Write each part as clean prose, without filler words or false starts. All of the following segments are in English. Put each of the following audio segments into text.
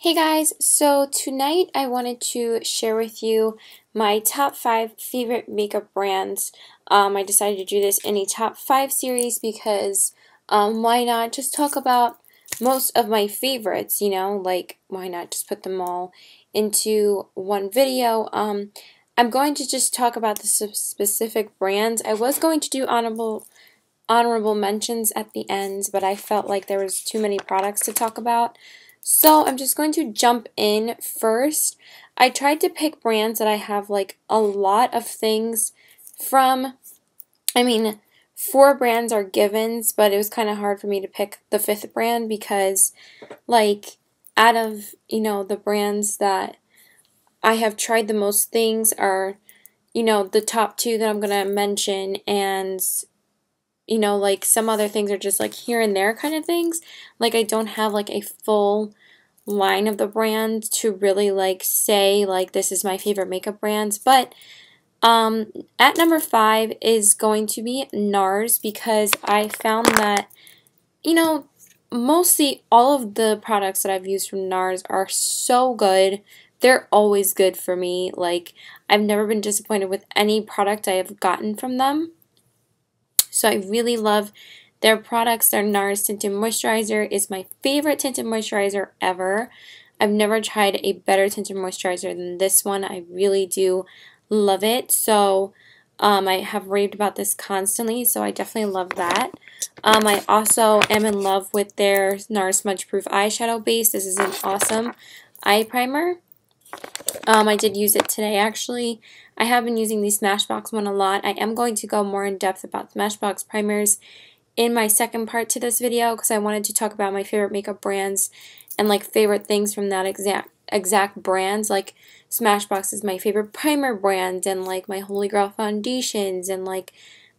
Hey guys, so tonight I wanted to share with you my top 5 favorite makeup brands. I decided to do this in a top 5 series because why not just talk about most of my favorites, like why not just put them all into one video. I'm going to just talk about the specific brands. I was going to do honorable mentions at the end, but I felt like there was too many products to talk about. So I'm just going to jump in first. I tried to pick brands that I have like a lot of things from. I mean, 4 brands are givens, but it was kind of hard for me to pick the 5th brand because like out of, the brands that I have tried the most things are, the top 2 that I'm going to mention, and like some other things are just like here and there kind of things. Like I don't have like a full line of the brand to really like say like this is my favorite makeup brands. But at number 5 is going to be NARS because I found that, mostly all of the products that I've used from NARS are so good. They're always good for me. Like I've never been disappointed with any product I have gotten from them. So I really love their products. Their NARS Tinted Moisturizer is my favorite tinted moisturizer ever. I've never tried a better tinted moisturizer than this one. I really do love it. So I have raved about this constantly, so I definitely love that. I also am in love with their NARS Smudge Proof Eyeshadow Base. This is an awesome eye primer. I did use it today actually. I have been using the Smashbox one a lot. I am going to go more in depth about Smashbox primers in my second part to this video because I wanted to talk about my favorite makeup brands and like favorite things from that exact brands. Like Smashbox is my favorite primer brand, and like my Holy Grail foundations, and like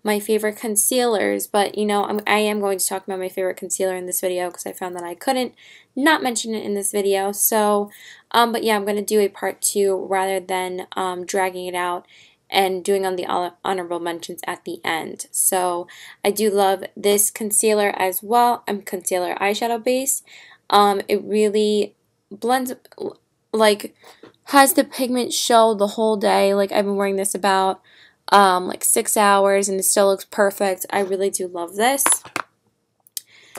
my favorite concealers. But I am going to talk about my favorite concealer in this video because I found that I couldn't not mention it in this video. So but yeah, I'm going to do a part 2 rather than dragging it out and doing on the honorable mentions at the end. So I do love this concealer as well. Concealer eyeshadow base. It really blends, like has the pigment show the whole day. Like I've been wearing this about like 6 hours and it still looks perfect. I really do love this.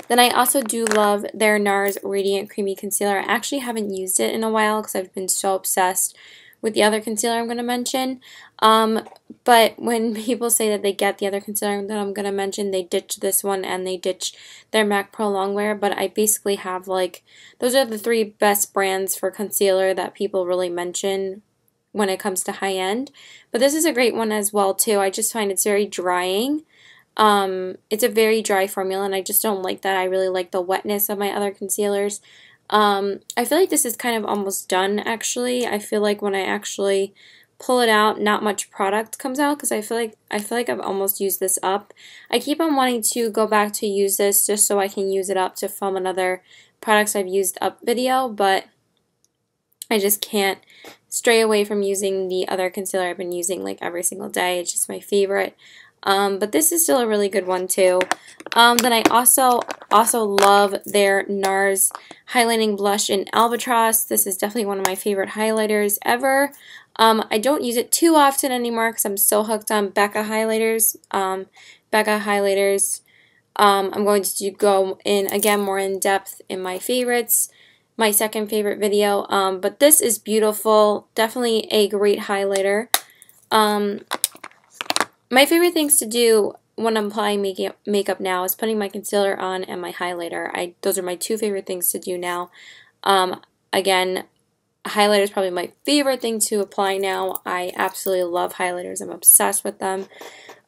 Then I also do love their NARS Radiant Creamy Concealer. I actually haven't used it in a while because I've been so obsessed with the other concealer I'm going to mention. But when people say that they get the other concealer that I'm going to mention, they ditch this one and they ditch their MAC Pro Longwear. But I basically have like, those are the 3 best brands for concealer that people really mention when it comes to high end. But this is a great one as well too. I just find it's very drying. It's a very dry formula and I just don't like that. I really like the wetness of my other concealers. I feel like this is kind of almost done actually. I feel like when I actually pull it out, not much product comes out because I feel like I've almost used this up. I keep on wanting to go back to use this just so I can use it up to film another products I've used up video, but I just can't stray away from using the other concealer I've been using like every single day. It's just my favorite. But this is still a really good one too. Then I also love their NARS Highlighting Blush in Albatross. This is definitely one of my favorite highlighters ever. I don't use it too often anymore because I'm so hooked on Becca highlighters. I'm going to go in again more in depth in my favorites. My second favorite video. But this is beautiful. Definitely a great highlighter. My favorite things to do when I'm applying makeup now is putting my concealer on and my highlighter. Those are my 2 favorite things to do now. Again, highlighter is probably my favorite thing to apply now. I absolutely love highlighters. I'm obsessed with them.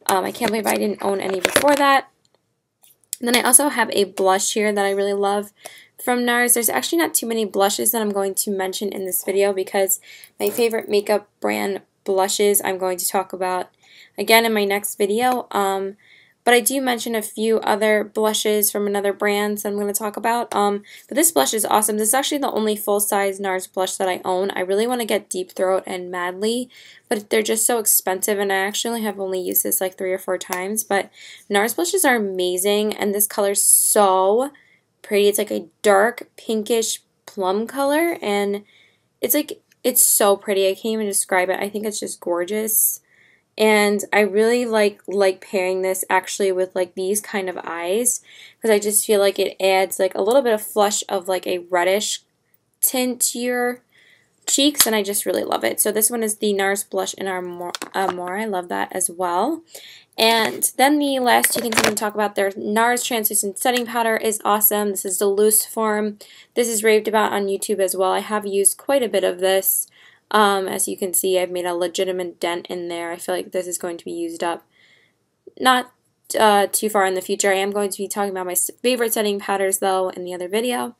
I can't believe I didn't own any before that. And then I also have a blush here that I really love from NARS. There's actually not too many blushes that I'm going to mention in this video because my favorite makeup brand blushes I'm going to talk about again in my next video. But I do mention a few other blushes from another brand that I'm going to talk about. But this blush is awesome. This is actually the only full-size NARS blush that I own. I really want to get Deep Throat and Madly, but they're just so expensive, and I actually have only used this like 3 or 4 times. But NARS blushes are amazing, and this color is so pretty. It's like a dark pinkish plum color, and it's like, it's so pretty. I can't even describe it. I think it's just gorgeous. And I really like pairing this actually with like these kind of eyes, because I just feel like it adds like a little bit of flush of like a reddish tint to your cheeks, and I just really love it. So this one is the NARS Blush in Amore. I love that as well. And then the last two things I'm going to talk about, their NARS Translucent Setting Powder is awesome. This is the loose form. This is raved about on YouTube as well. I have used quite a bit of this. As you can see, I've made a legitimate dent in there. I feel like this is going to be used up not too far in the future. I am going to be talking about my favorite setting powders, though, in the other video.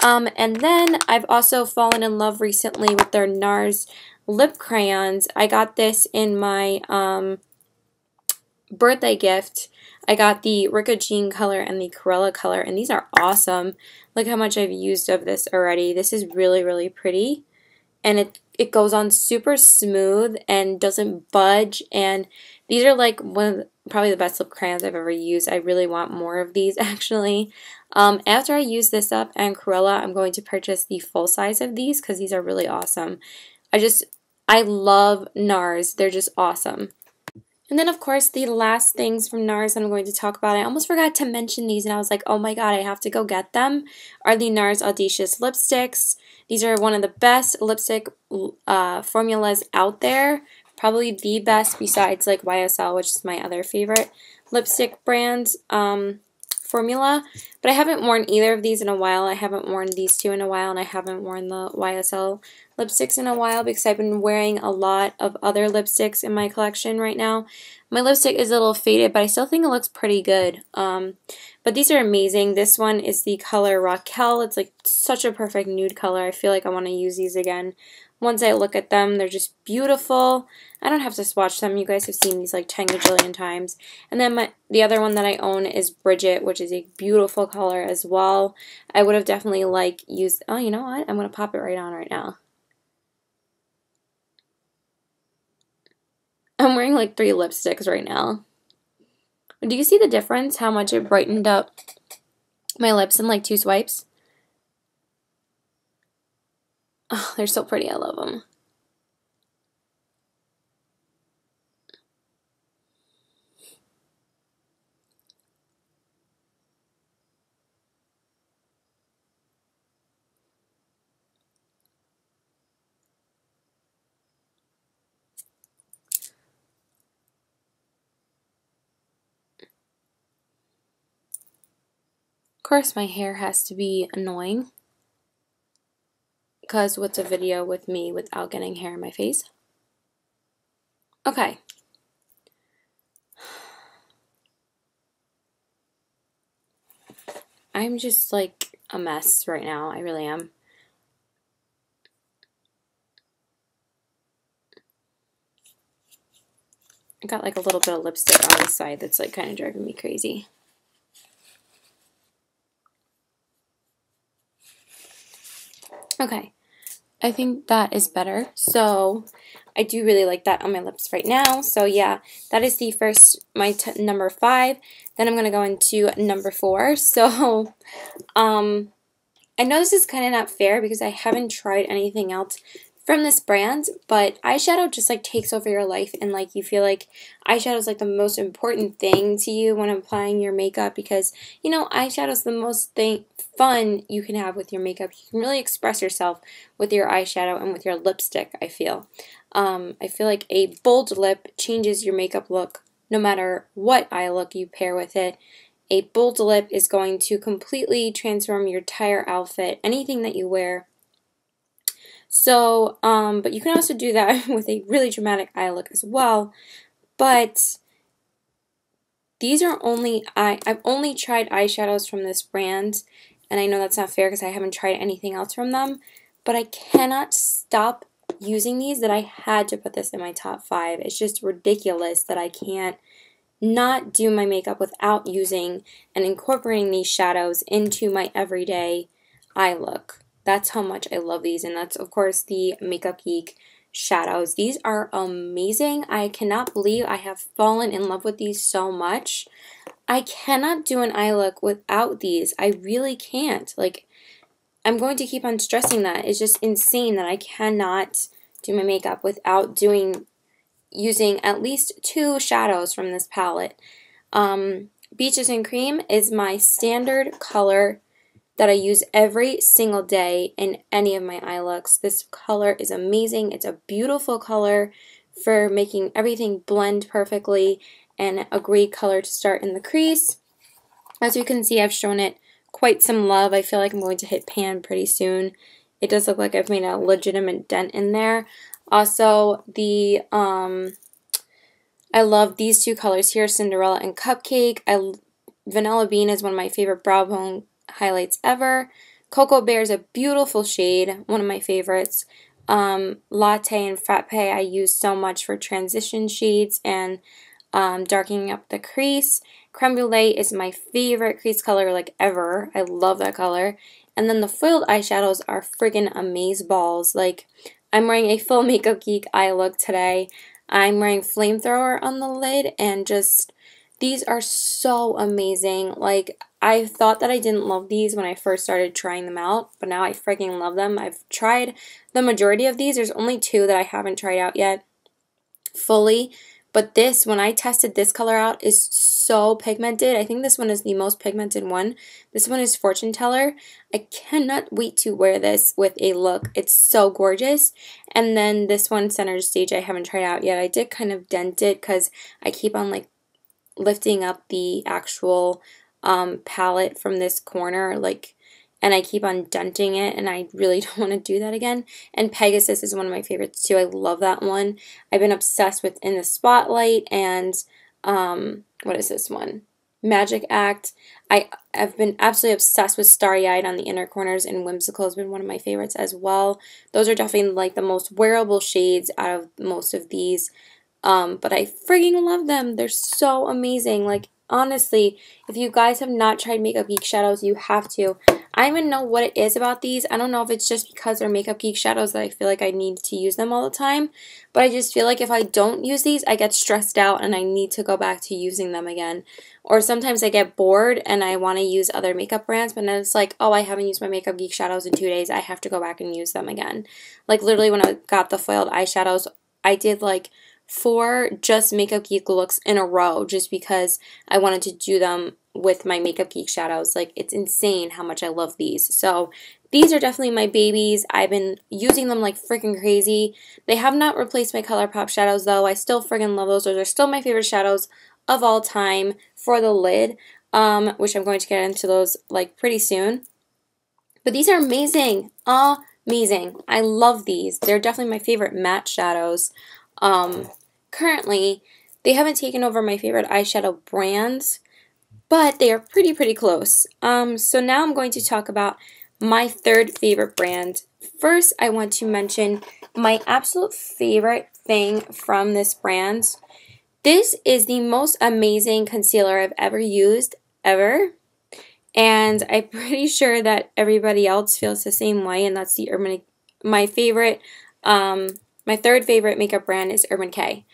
And then I've also fallen in love recently with their NARS lip crayons. I got this in my birthday gift. I got the Ricoh Jean color and the Corella color, and these are awesome. Look how much I've used of this already. This is really, really pretty, and it goes on super smooth and doesn't budge, and these are like probably the best lip crayons I've ever used. I really want more of these, actually. After I use this up and Corella, I'm going to purchase the full size of these because these are really awesome. I love NARS. They're just awesome. And then, of course, the last things from NARS that I'm going to talk about, I almost forgot to mention these, and I was like, oh my god, I have to go get them, are the NARS Audacious lipsticks. These are one of the best lipstick formulas out there. Probably the best besides like YSL, which is my other favorite lipstick brand formula. But I haven't worn either of these in a while. I haven't worn these two in a while, and I haven't worn the YSL lipsticks in a while because I've been wearing a lot of other lipsticks in my collection right now. My lipstick is a little faded, but I still think it looks pretty good. But these are amazing. This one is the color Raquel. It's like such a perfect nude color. I feel like I want to use these again. Once I look at them, they're just beautiful. I don't have to swatch them. You guys have seen these like 10 gajillion times. And then the other one that I own is Bridget, which is a beautiful color as well. I would have definitely used, oh, you know what? I'm going to pop it right on right now. I'm wearing like 3 lipsticks right now. Do you see the difference? How much it brightened up my lips in like 2 swipes? Oh, they're so pretty. I love them. Of course, my hair has to be annoying, because what's a video with me without getting hair in my face? Okay. I'm just like a mess right now. I really am. I got like a little bit of lipstick on the side that's like kind of driving me crazy. Okay, I think that is better. So I do really like that on my lips right now. So yeah, that is the first, my number 5. Then I'm going to go into number 4. So I know this is kind of not fair because I haven't tried anything else from this brand, but eyeshadow just like takes over your life, and like you feel like eyeshadow is like the most important thing to you when applying your makeup, because you know eyeshadow is the most fun you can have with your makeup. You can really express yourself with your eyeshadow and with your lipstick, I feel. I feel like a bold lip changes your makeup look no matter what eye look you pair with it. A bold lip is going to completely transform your entire outfit, anything that you wear. So, but you can also do that with a really dramatic eye look as well. But these are I've only tried eyeshadows from this brand, and I know that's not fair because I haven't tried anything else from them, but I cannot stop using these that I had to put this in my top 5. It's just ridiculous that I can't not do my makeup without using and incorporating these shadows into my everyday eye look. That's how much I love these, and that's of course the Makeup Geek shadows. These are amazing. I cannot believe I have fallen in love with these so much. I cannot do an eye look without these. I really can't. Like, I'm going to keep on stressing that. It's just insane that I cannot do my makeup without using at least 2 shadows from this palette. Beaches and Cream is my standard color that I use every single day in any of my eye looks. This color is amazing. It's a beautiful color for making everything blend perfectly, and a great color to start in the crease. As you can see, I've shown it quite some love. I feel like I'm going to hit pan pretty soon. It does look like I've made a legitimate dent in there. Also, I love these 2 colors here, Cinderella and Cupcake. Vanilla Bean is one of my favorite brow bone highlights ever. Cocoa Bear is a beautiful shade, one of my favorites. Latte and Frappe I use so much for transition shades and darkening up the crease. Creme Brulee is my favorite crease color like ever. I love that color. And then the foiled eyeshadows are friggin' amazeballs. Like, I'm wearing a full Makeup Geek eye look today. I'm wearing Flamethrower on the lid, and just, these are so amazing. Like, I thought that I didn't love these when I first started trying them out, but now I freaking love them. I've tried the majority of these. There's only 2 that I haven't tried out yet fully. But this, when I tested this color out, is so pigmented. I think this one is the most pigmented one. This one is Fortune Teller. I cannot wait to wear this with a look. It's so gorgeous. And then this one, Center Stage, I haven't tried out yet. I did kind of dent it because I keep on like lifting up the actual palette from this corner, like, and I keep on denting it, and I really don't want to do that again. And Pegasus is one of my favorites too. I love that one. I've been obsessed with In the Spotlight and what is this one? Magic Act. I've been absolutely obsessed with Starry Eyed on the inner corners, and Whimsical has been one of my favorites as well. Those are definitely like the most wearable shades out of most of these. But I friggin' love them. They're so amazing. Like, honestly, if you guys have not tried Makeup Geek shadows, you have to. I don't even know what it is about these. I don't know if it's just because they're Makeup Geek shadows that I feel like I need to use them all the time. But I just feel like if I don't use these, I get stressed out and I need to go back to using them again. Or sometimes I get bored and I want to use other makeup brands, but then it's like, oh, I haven't used my Makeup Geek shadows in 2 days. I have to go back and use them again. Like, literally when I got the foiled eyeshadows, I did like 4 just Makeup Geek looks in a row just because I wanted to do them with my Makeup Geek shadows. Like, it's insane how much I love these. So these are definitely my babies. I've been using them like freaking crazy. They have not replaced my ColourPop shadows though. I still freaking love those. Those are still my favorite shadows of all time for the lid, which I'm going to get into those like pretty soon. But these are amazing. Amazing. I love these. They're definitely my favorite matte shadows. Currently, they haven't taken over my favorite eyeshadow brands, but they are pretty close. So now I'm going to talk about my 3rd favorite brand. First, I want to mention my absolute favorite thing from this brand. This is the most amazing concealer I've ever used, ever. And I'm pretty sure that everybody else feels the same way, and that's the my favorite, my 3rd favorite makeup brand is Urban Decay.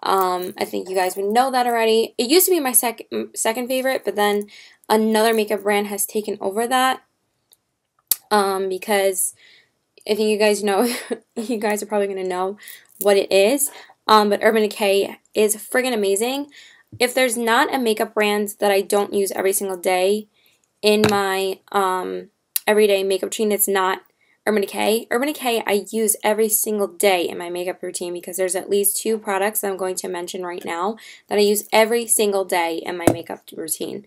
I think you guys would know that already. It used to be my second favorite, but then another makeup brand has taken over that. Because I think you guys know, you guys are probably going to know what it is. But Urban Decay is friggin' amazing. If there's not a makeup brand that I don't use every single day in my everyday makeup routine, it's not Urban Decay. Urban Decay I use every single day in my makeup routine because there's at least 2 products that I'm going to mention right now that I use every single day in my makeup routine.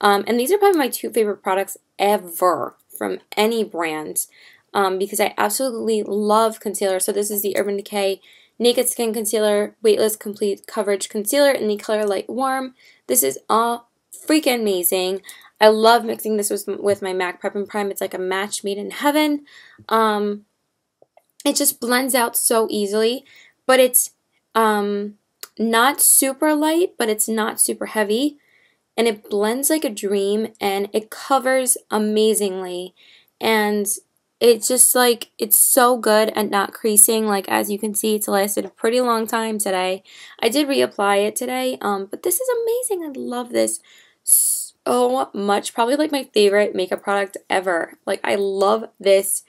And these are probably my 2 favorite products ever from any brand because I absolutely love concealer. So this is the Urban Decay Naked Skin Concealer Weightless Complete Coverage Concealer in the color Light Warm. This is freaking amazing. I love mixing this with my MAC Prep and Prime. It's like a match made in heaven. It just blends out so easily, but it's not super light, but it's not super heavy, and it blends like a dream, and it covers amazingly, and it's just like, it's so good at not creasing. Like, as you can see, it's lasted a pretty long time today. I did reapply it today, but this is amazing. I love this so much. Probably like my favorite makeup product ever. Like I love this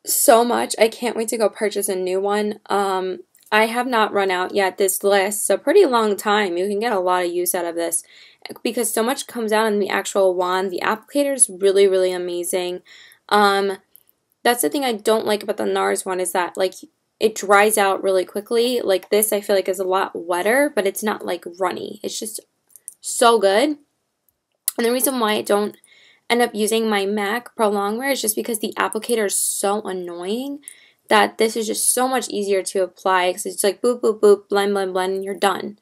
so much. I can't wait to go purchase a new one. I have not run out yet. This lasts a pretty long time. You can get a lot of use out of this because so much comes out in the actual wand. The applicator is really, really amazing. That's the thing I don't like about the NARS one is that like it dries out really quickly. Like this I feel like is a lot wetter, but it's not like runny. It's just so good. And the reason why I don't end up using my MAC Pro Longwear is just because the applicator is so annoying that this is just so much easier to apply because it's like boop, boop, boop, blend, blend, blend, and you're done.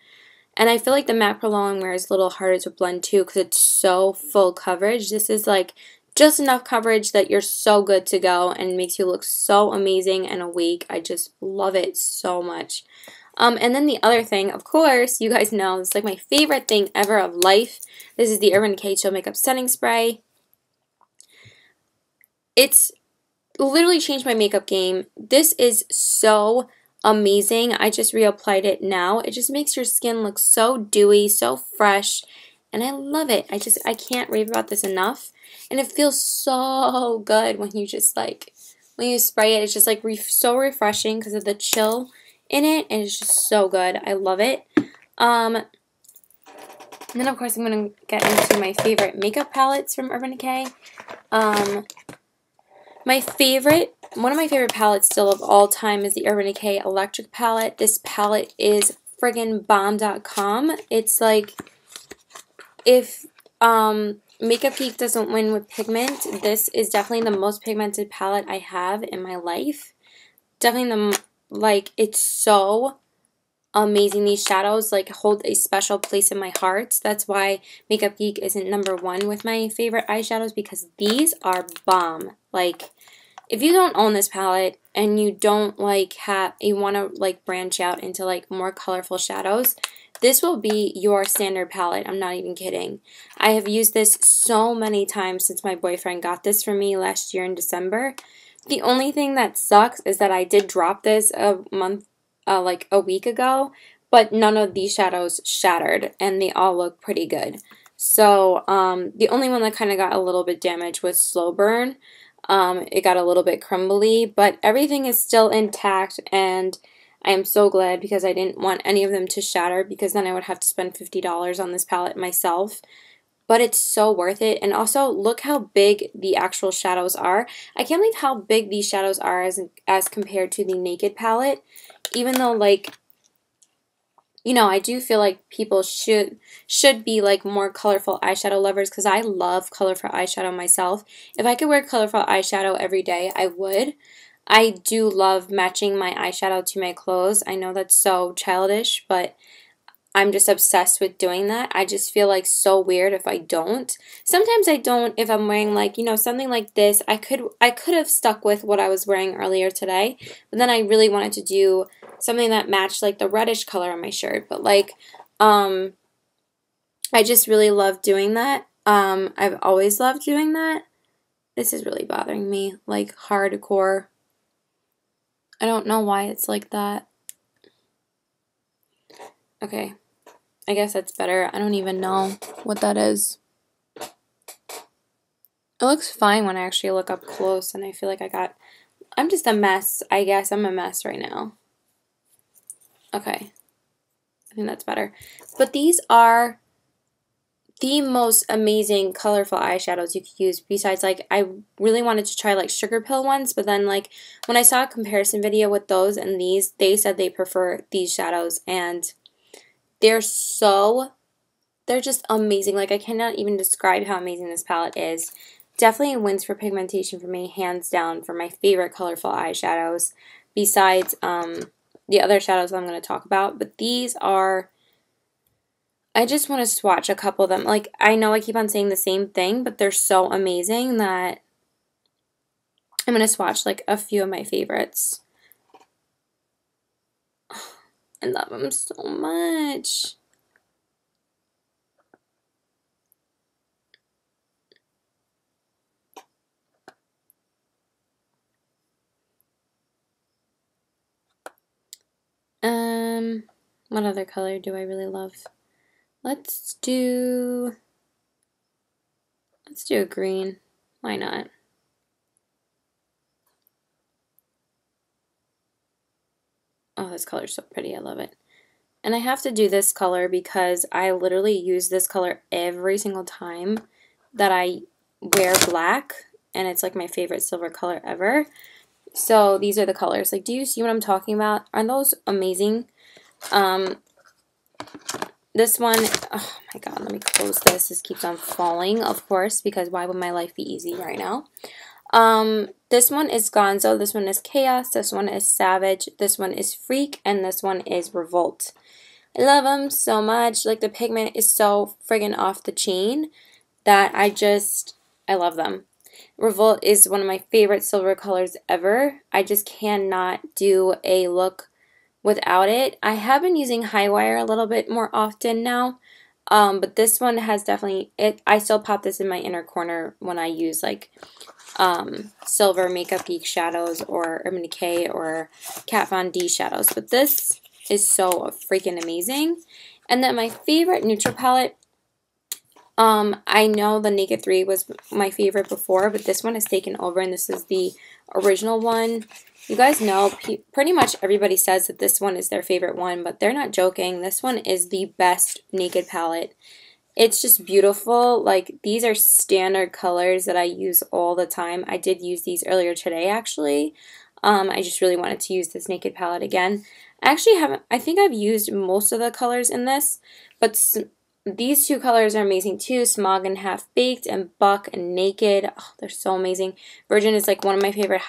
And I feel like the MAC Pro Longwear is a little harder to blend too because it's so full coverage. This is like just enough coverage that you're so good to go and makes you look so amazing in a week. I just love it so much. And then the other thing, of course, you guys know, it's like my favorite thing ever of life. This is the Urban Decay Chill Makeup Setting Spray. It's literally changed my makeup game. This is so amazing. I just reapplied it now. It just makes your skin look so dewy, so fresh, and I love it. I can't rave about this enough. And it feels so good when you just like, when you spray it, it's just like so refreshing because of the chill in it, and it's just so good. I love it. And then of course I'm going to get into my favorite makeup palettes from Urban Decay. One of my favorite palettes still of all time is the Urban Decay Electric palette. This palette is friggin' bomb.com. It's like, if Makeup Geek doesn't win with pigment, this is definitely the most pigmented palette I have in my life. Definitely like, it's so amazing. These shadows like hold a special place in my heart. That's why Makeup Geek isn't #1 with my favorite eyeshadows, because these are bomb. Like, if you don't own this palette and you don't like you want to like branch out into like more colorful shadows, this will be your standard palette. I'm not even kidding. I have used this so many times since my boyfriend got this for me last year in December. The only thing that sucks is that I did drop this like a week ago, but none of these shadows shattered and they all look pretty good. So the only one that kind of got a little bit damaged was Slow Burn. It got a little bit crumbly, but everything is still intact, and I am so glad because I didn't want any of them to shatter, because then I would have to spend $50 on this palette myself. But it's so worth it. And also, look how big the actual shadows are. I can't believe how big these shadows are as compared to the Naked palette. Even though, like, you know, I do feel like people should be like more colorful eyeshadow lovers, because I love colorful eyeshadow myself. If I could wear colorful eyeshadow every day, I would. I do love matching my eyeshadow to my clothes. I know that's so childish, but I'm just obsessed with doing that. I just feel like so weird if I don't. Sometimes I don't if I'm wearing like, you know, something like this. I could have stuck with what I was wearing earlier today, but then I really wanted to do something that matched like the reddish color on my shirt. But like, I just really love doing that. I've always loved doing that. This is really bothering me, like hardcore. I don't know why it's like that. Okay. I guess that's better. I don't even know what that is. It looks fine when I actually look up close, and I feel like I'm just a mess. I guess I'm a mess right now. Okay. I think that's better. But these are the most amazing colorful eyeshadows you could use. Besides, like, I really wanted to try like Sugar Pill ones, but then like when I saw a comparison video with those and these, they said they prefer these shadows, and they're just amazing. Like, I cannot even describe how amazing this palette is. Definitely wins for pigmentation for me, hands down, for my favorite colorful eyeshadows, besides the other shadows I'm going to talk about. But these are, I just want to swatch a couple of them. Like, I know I keep on saying the same thing, but they're so amazing that I'm going to swatch like a few of my favorites. I love them so much. What other color do I really love? Let's do Let's do a green. Why not? Oh, this color is so pretty. I love it. And I have to do this color because I literally use this color every single time that I wear black. And it's like my favorite silver color ever. So these are the colors. Like, do you see what I'm talking about? Aren't those amazing? This one, oh my god, let me close this. This keeps on falling, of course, because why would my life be easy right now? This one is Gonzo, this one is Chaos, this one is Savage, this one is Freak, and this one is Revolt. I love them so much. Like, the pigment is so friggin' off the chain that I love them. Revolt is one of my favorite silver colors ever. I just cannot do a look without it. I have been using Highwire a little bit more often now, but this one has definitely, I still pop this in my inner corner when I use like Silver Makeup Geek shadows or Urban Decay or Kat Von D shadows, but this is so freaking amazing. And then my favorite neutral palette, I know the Naked 3 was my favorite before, but this one has taken over, and this is the original one. You guys know, pretty much everybody says that this one is their favorite one, but they're not joking. This one is the best Naked palette. It's just beautiful. Like, these are standard colors that I use all the time. I did use these earlier today, actually. I just really wanted to use this Naked palette again. I actually haven't, I think I've used most of the colors in this, but these two colors are amazing too. Smog and Half Baked and Buck and Naked. Oh, they're so amazing. Virgin is like one of my favorite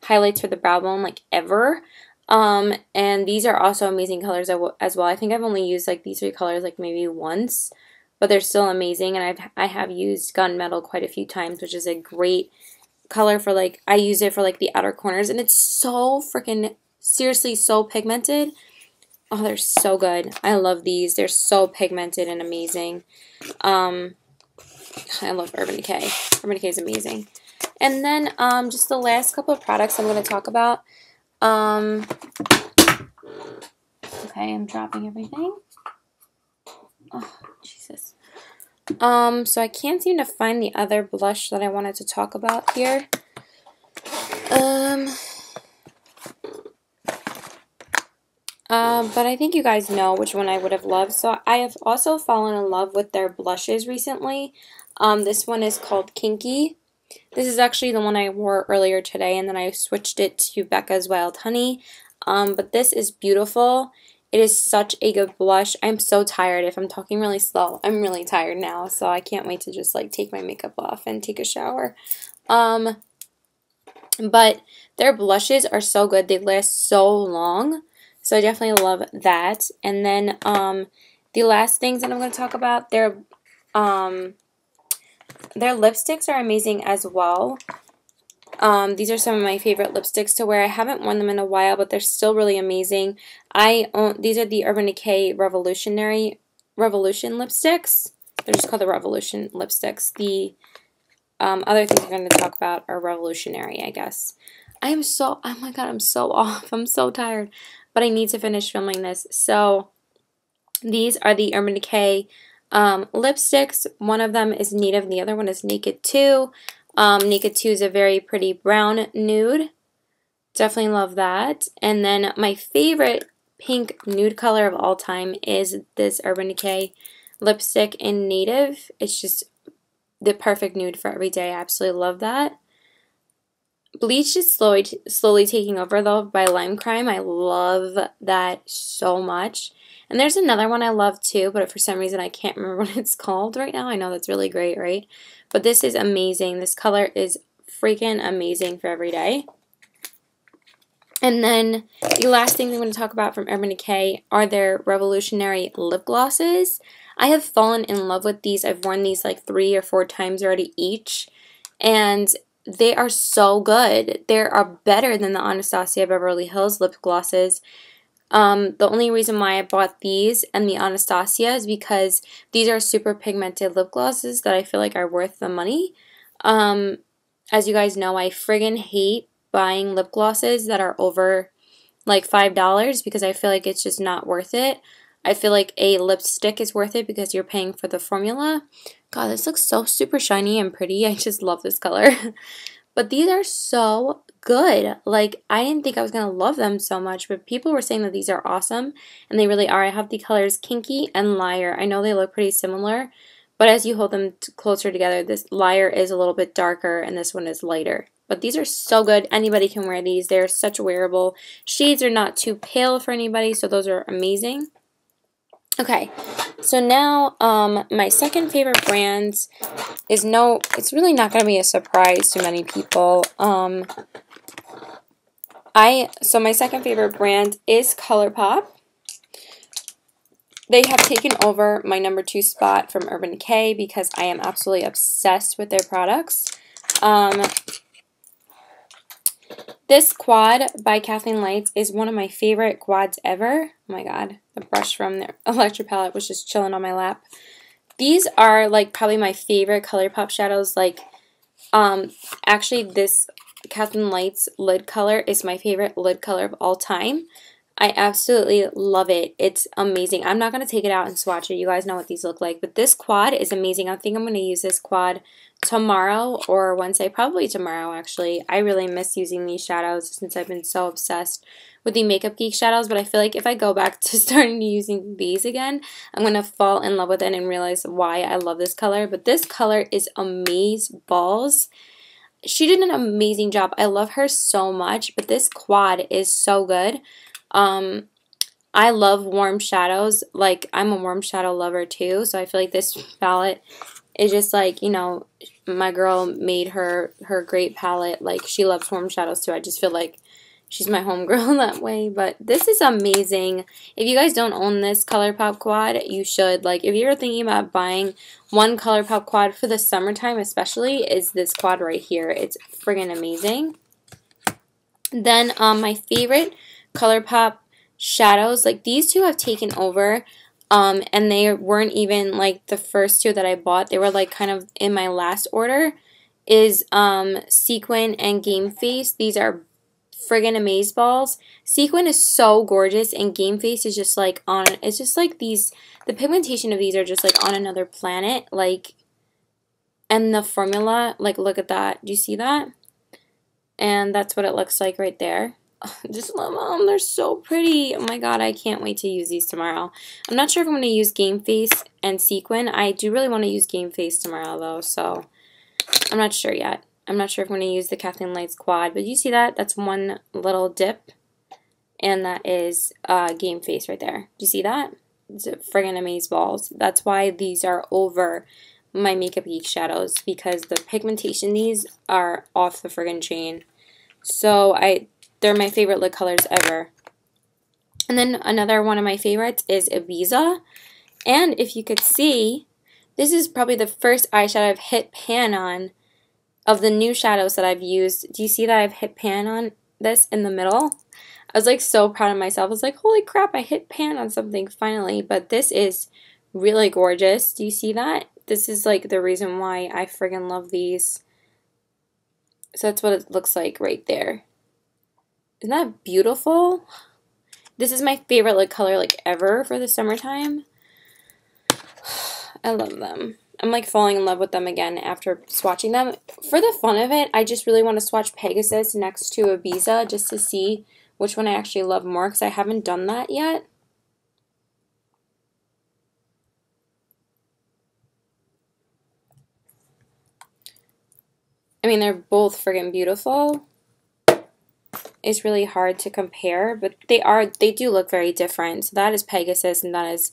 highlights for the brow bone like ever. And these are also amazing colors as well. I think I've only used like these three colors like maybe once, but they're still amazing. And I have used Gunmetal quite a few times, which is a great color for like, I use it for like the outer corners, and it's so freaking seriously so pigmented. Oh, they're so good. I love these. They're so pigmented and amazing. I love Urban Decay. Urban Decay is amazing. And then just the last couple of products I'm going to talk about. Okay, I'm dropping everything. Oh, Jesus. So I can't seem to find the other blush that I wanted to talk about here. But I think you guys know which one I would have loved. So I have also fallen in love with their blushes recently. This one is called Kinky. This is actually the one I wore earlier today, and then I switched it to Becca's Wild Honey. But this is beautiful. It is such a good blush. I'm so tired. If I'm talking really slow, I'm really tired now, so I can't wait to just like take my makeup off and take a shower. But their blushes are so good. They last so long. So I definitely love that. And then the last things that I'm going to talk about, their lipsticks are amazing as well. These are some of my favorite lipsticks to wear. I haven't worn them in a while, but they're still really amazing. These are the Urban Decay Revolution lipsticks. They're just called the Revolution lipsticks. The other things I'm going to talk about are revolutionary, I guess. Oh my god, I'm so off. I'm so tired. But I need to finish filming this. So these are the Urban Decay lipsticks. One of them is Native, and the other one is Naked 2. Naked 2 is a very pretty brown nude. Definitely love that. And then my favorite pink nude color of all time is this Urban Decay lipstick in Native. It's just the perfect nude for every day. I absolutely love that. Bleach is slowly taking over, though, by Lime Crime. I love that so much. And there's another one I love, too, but for some reason I can't remember what it's called right now. I know that's really great, right? But this is amazing. This color is freaking amazing for every day. And then the last thing I'm going to talk about from Urban Decay are their revolutionary lip glosses. I have fallen in love with these. I've worn these like 3 or 4 times already each. And they are so good. They are better than the Anastasia Beverly Hills lip glosses. The only reason why I bought these and the Anastasia is because these are super pigmented lip glosses that I feel like are worth the money. As you guys know, I friggin' hate buying lip glosses that are over like $5 because I feel like it's just not worth it. I feel like a lipstick is worth it because you're paying for the formula. God, this looks so super shiny and pretty. I just love this color. But these are so good. Like, I didn't think I was going to love them so much, but people were saying that these are awesome, and they really are. I have the colors Kinky and Liar. I know they look pretty similar, but as you hold them closer together, this Liar is a little bit darker, and this one is lighter. But these are so good. Anybody can wear these. They're such wearable. Shades are not too pale for anybody, so those are amazing. Okay, so now my second favorite brand is it's really not going to be a surprise to many people. So my second favorite brand is ColourPop. They have taken over my number 2 spot from Urban Decay because I am absolutely obsessed with their products. This quad by Kathleen Lights is one of my favorite quads ever. Oh my god, the brush from their Electric palette was just chilling on my lap. These are like probably my favorite ColourPop shadows. Like, actually this Kathleen Lights lid color is my favorite lid color of all time. I absolutely love it. It's amazing. I'm not going to take it out and swatch it. You guys know what these look like. But this quad is amazing. I think I'm going to use this quad tomorrow or Wednesday. Probably tomorrow, actually. I really miss using these shadows since I've been so obsessed with the Makeup Geek shadows. But I feel like if I go back to starting using these again, I'm going to fall in love with it and realize why I love this color. But this color is amaze balls. She did an amazing job. I love her so much. But this quad is so good. I love warm shadows. Like, I'm a warm shadow lover too, so I feel like this palette is just like, you know, my girl made her great palette. Like, she loves warm shadows too. I just feel like she's my homegirl that way. But this is amazing. If you guys don't own this ColourPop quad, you should. Like, if you're thinking about buying one ColourPop quad for the summertime especially, is this quad right here. It's friggin' amazing. Then my favorite ColourPop shadows, like these two have taken over, and they weren't even like the first two that I bought. They were like kind of in my last order, is Sequin and Game Face. These are friggin' amazeballs. Sequin is so gorgeous, and Game Face is just like it's just like these, the pigmentation of these are just like on another planet, like, and the formula, like, look at that. Do you see that? And that's what it looks like right there. Just love them. They're so pretty. Oh my god, I can't wait to use these tomorrow. I'm not sure if I'm going to use Game Face and Sequin. I do really want to use Game Face tomorrow though, so I'm not sure yet. I'm not sure if I'm going to use the Kathleen Lights quad, but you see that? That's one little dip, and that is Game Face right there. Do you see that? It's friggin' amazeballs. That's why these are over my Makeup Geek shadows, because the pigmentation these are off the friggin' chain. So they're my favorite lid colors ever. And then another one of my favorites is Ibiza. And if you could see, this is probably the first eyeshadow I've hit pan on of the new shadows that I've used. Do you see that I've hit pan on this in the middle? I was like so proud of myself. I was like, holy crap, I hit pan on something finally. But this is really gorgeous. Do you see that? This is like the reason why I friggin' love these. So that's what it looks like right there. Isn't that beautiful? This is my favorite lid color like ever for the summertime. I love them. I'm like falling in love with them again after swatching them. For the fun of it, I just really want to swatch Pegasus next to Ibiza just to see which one I actually love more, because I haven't done that yet. I mean, they're both friggin' beautiful. It's really hard to compare, but they do look very different. So that is Pegasus and that is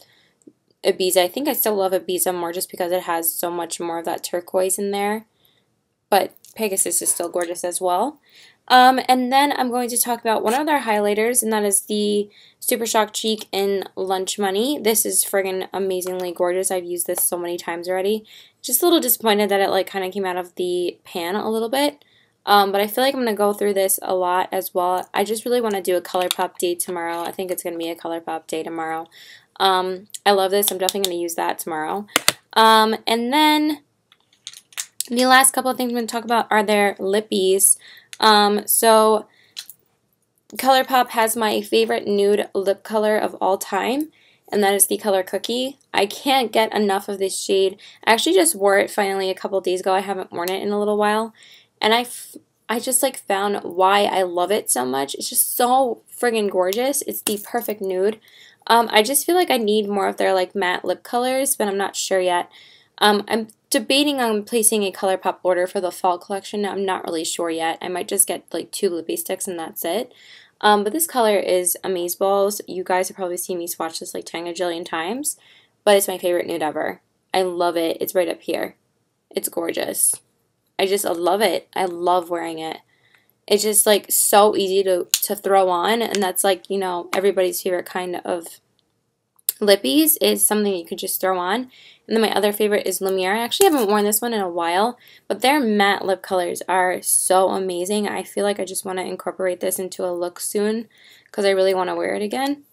Ibiza. I think I still love Ibiza more just because it has so much more of that turquoise in there. But Pegasus is still gorgeous as well. And then I'm going to talk about one of their highlighters, and that is the Super Shock Cheek in Lunch Money. This is friggin' amazingly gorgeous. I've used this so many times already. Just a little disappointed that it like kind of came out of the pan a little bit. But I feel like I'm going to go through this a lot as well. I just really want to do a ColourPop day tomorrow. I think it's going to be a ColourPop day tomorrow. I love this. I'm definitely going to use that tomorrow. And then the last couple of things I'm going to talk about are their lippies. So ColourPop has my favorite nude lip color of all time. and that is the color Cookie. I can't get enough of this shade. I actually just wore it finally a couple days ago. I haven't worn it in a little while, and I just like found why I love it so much. It's just so friggin' gorgeous. It's the perfect nude. I just feel like I need more of their like matte lip colors, but I'm not sure yet. I'm debating on placing a ColourPop order for the fall collection. I'm not really sure yet. I might just get like 2 lippy sticks and that's it. But this color is Amazeballs. You guys have probably seen me swatch this like 10 gajillion times, but it's my favorite nude ever. I love it. It's right up here. It's gorgeous. I just love it. I love wearing it. It's just like so easy to throw on, and that's like, you know, everybody's favorite kind of lippies is something you could just throw on. And then my other favorite is Lumiere. I actually haven't worn this one in a while, but their matte lip colors are so amazing. I feel like I just want to incorporate this into a look soon because I really want to wear it again.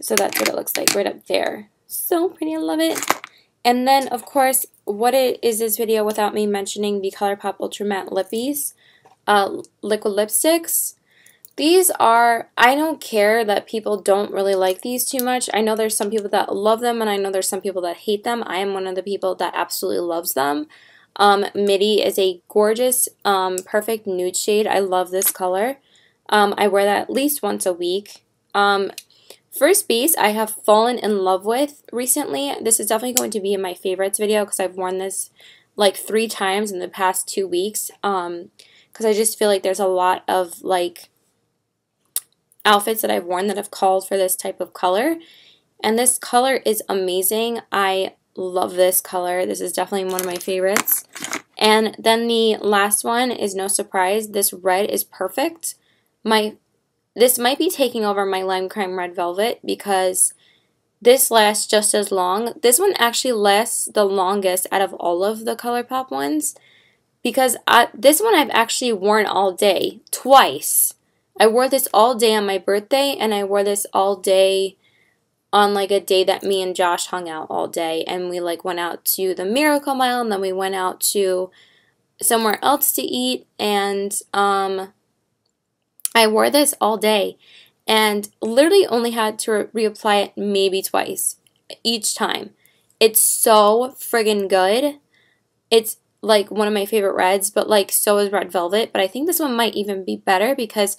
So that's what it looks like right up there. So pretty, I love it. And then, of course, what is this video without me mentioning the ColourPop Ultra Matte Lippies, liquid lipsticks. These are, I don't care that people don't really like these too much. I know there's some people that love them, and I know there's some people that hate them. I am one of the people that absolutely loves them. Midi is a gorgeous, perfect nude shade. I love this color. I wear that at least once a week. First Base I have fallen in love with recently. This is definitely going to be in my favorites video because I've worn this like 3 times in the past 2 weeks. Because I just feel like there's a lot of like outfits that I've worn that have called for this type of color, and this color is amazing. I love this color. This is definitely one of my favorites. And then the last one is no surprise. This red is perfect. This might be taking over my Lime Crime Red Velvet because this lasts just as long. This one actually lasts the longest out of all of the ColourPop ones because this one I've actually worn all day twice. I wore this all day on my birthday, and I wore this all day on like a day that me and Josh hung out all day, and we like went out to the Miracle Mile, and then we went out to somewhere else to eat, and I wore this all day, and literally only had to reapply it maybe twice each time. It's so friggin' good. It's like one of my favorite reds, but like so is Red Velvet, but I think this one might even be better because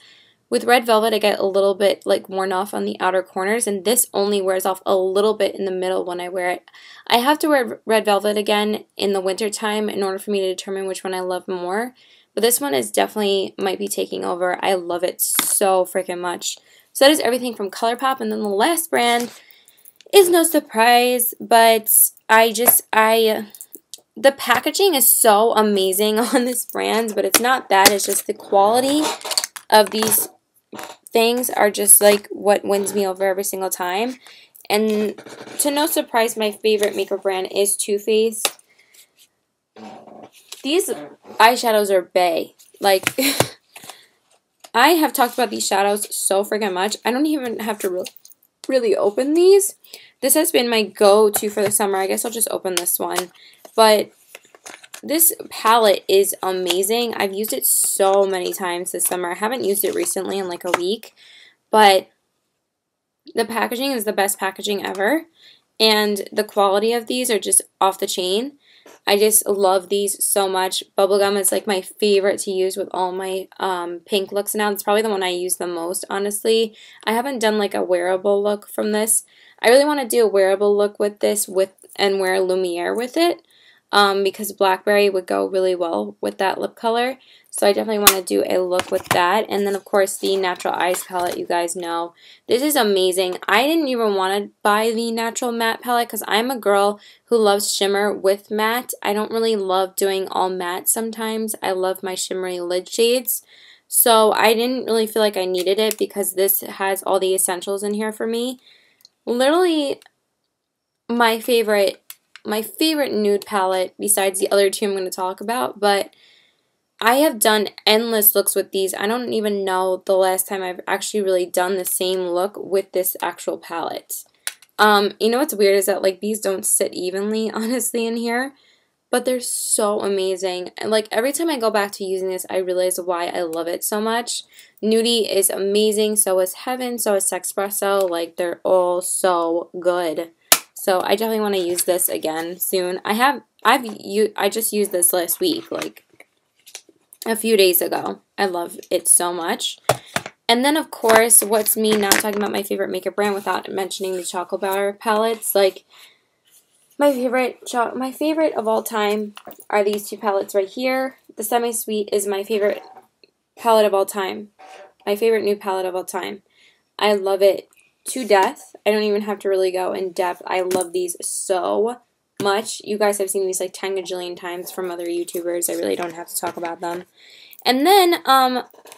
with Red Velvet, I get a little bit like worn off on the outer corners, and this only wears off a little bit in the middle when I wear it. I have to wear Red Velvet again in the winter time in order for me to determine which one I love more, but this one is definitely might be taking over. I love it so freaking much. So that is everything from ColourPop, and then the last brand is no surprise, but the packaging is so amazing on this brand, but it's not that, it's just the quality of these things are just like what wins me over every single time. And to no surprise, my favorite makeup brand is Too Faced. These eyeshadows are bae. Like, I have talked about these shadows so freaking much. I don't even have to really open these. This has been my go-to for the summer. I guess I'll just open this one. But this palette is amazing. I've used it so many times this summer. I haven't used it recently in like a week, but the packaging is the best packaging ever, and the quality of these are just off the chain. I just love these so much. Bubblegum is like my favorite to use with all my pink looks now. It's probably the one I use the most, honestly. I haven't done like a wearable look from this. I really want to do a wearable look with this and wear Lumiere with it. Because Blackberry would go really well with that lip color. So I definitely want to do a look with that. And then, of course, the Natural Eyes palette, you guys know. This is amazing. I didn't even want to buy the Natural Matte palette because I'm a girl who loves shimmer with matte. I don't really love doing all matte sometimes. I love my shimmery lid shades. So I didn't really feel like I needed it because this has all the essentials in here for me. Literally, my favorite nude palette besides the other two I'm going to talk about, but I have done endless looks with these. I don't even know the last time I've actually really done the same look with this actual palette. You know what's weird is that like these don't sit evenly, honestly, in here. but they're so amazing. And like every time I go back to using this, I realize why I love it so much. Nudie is amazing, so is Heaven, so is Sexpresso. Like they're all so good. So I definitely want to use this again soon. I just used this last week, like a few days ago. I love it so much. And then, of course, what's me not talking about my favorite makeup brand without mentioning the Chocolate Bar palettes? Like, my favorite of all time are these two palettes right here. The Semi-Sweet is my favorite palette of all time. My favorite nude palette of all time. I love it to death. I don't even have to really go in depth. I love these so much. You guys have seen these like 10 gajillion times from other YouTubers. I really don't have to talk about them. And then,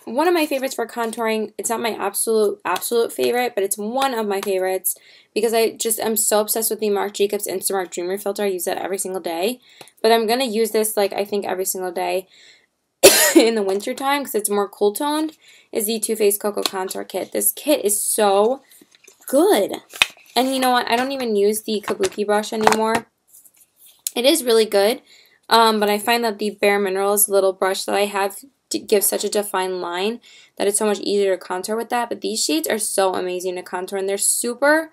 one of my favorites for contouring, it's not my absolute favorite, but it's one of my favorites because I'm so obsessed with the Marc Jacobs Instamark Dreamer Filter. I use that every single day. But I'm going to use this, like, I think every single day in the winter time because it's more cool toned, is the Too Faced Cocoa Contour Kit. This kit is so good. And you know what? I don't even use the Kabuki brush anymore. It is really good. But I find that the Bare Minerals little brush that I have gives such a defined line that it's so much easier to contour with that. But these shades are so amazing to contour, and they're super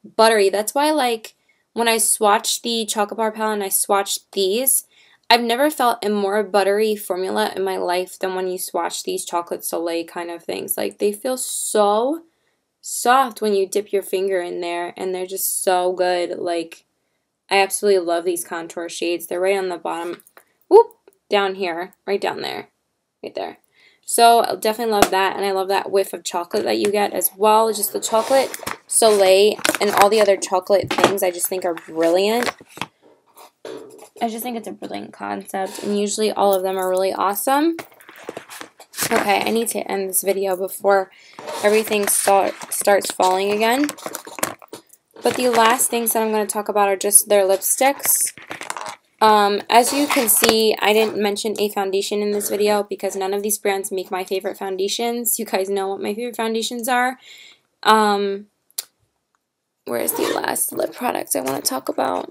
buttery. That's why, like, when I swatched the Chocolate Bar palette and I swatched these, I've never felt a more buttery formula in my life than when you swatch these Chocolate Soleil kind of things. Like, they feel so soft when you dip your finger in there, and they're just so good. Like, I absolutely love these contour shades. They're right on the bottom, whoop, down here, right down there, right there. So I definitely love that, and I love that whiff of chocolate that you get as well. Just the Chocolate Soleil and all the other chocolate things I just think are brilliant. I just think it's a brilliant concept, and usually all of them are really awesome. Okay, I need to end this video before everything starts falling again. But the last things that I'm going to talk about are just their lipsticks. As you can see, I didn't mention a foundation in this video because none of these brands make my favorite foundations. You guys know what my favorite foundations are. Where's the last lip product I want to talk about?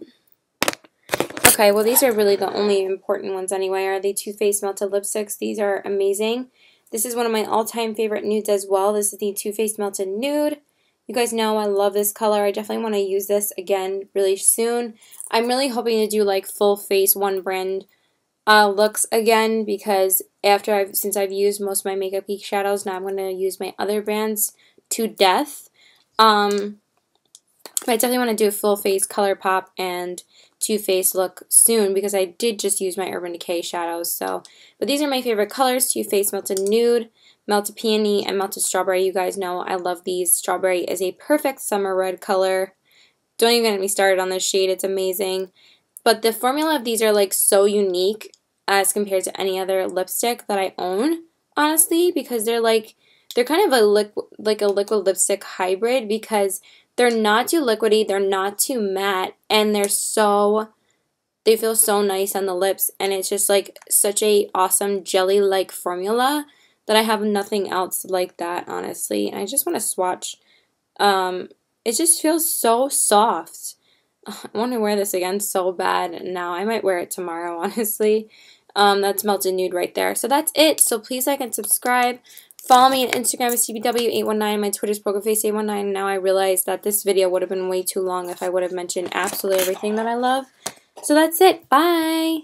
Okay, well these are really the only important ones anyway, are the Too Faced Melted Lipsticks. These are amazing. This is one of my all-time favorite nudes as well. This is the Too Faced Melted Nude. You guys know I love this color. I definitely want to use this again really soon. I'm really hoping to do like full face one brand looks again because since I've used most of my Makeup Geek shadows, now I'm going to use my other brands to death. But I definitely want to do a full face ColourPop and Too Faced look soon because I did just use my Urban Decay shadows. So, but these are my favorite colors: Too Faced Melted Nude, Melted Peony, and Melted Strawberry. You guys know I love these. Strawberry is a perfect summer red color. Don't even get me started on this shade. It's amazing. But the formula of these are like so unique as compared to any other lipstick that I own, honestly, because they're kind of a liquid lipstick hybrid because they're not too liquidy, they're not too matte, and they feel so nice on the lips, and it's just like such a awesome jelly-like formula that I have nothing else like that, honestly. And I just want to swatch. It just feels so soft. I want to wear this again so bad now. I might wear it tomorrow, honestly. That's Melted Nude right there. So that's it. So please like and subscribe. Follow me on Instagram as TBW819. My Twitter's PokerFace819. And now I realize that this video would have been way too long if I would have mentioned absolutely everything that I love. So that's it. Bye!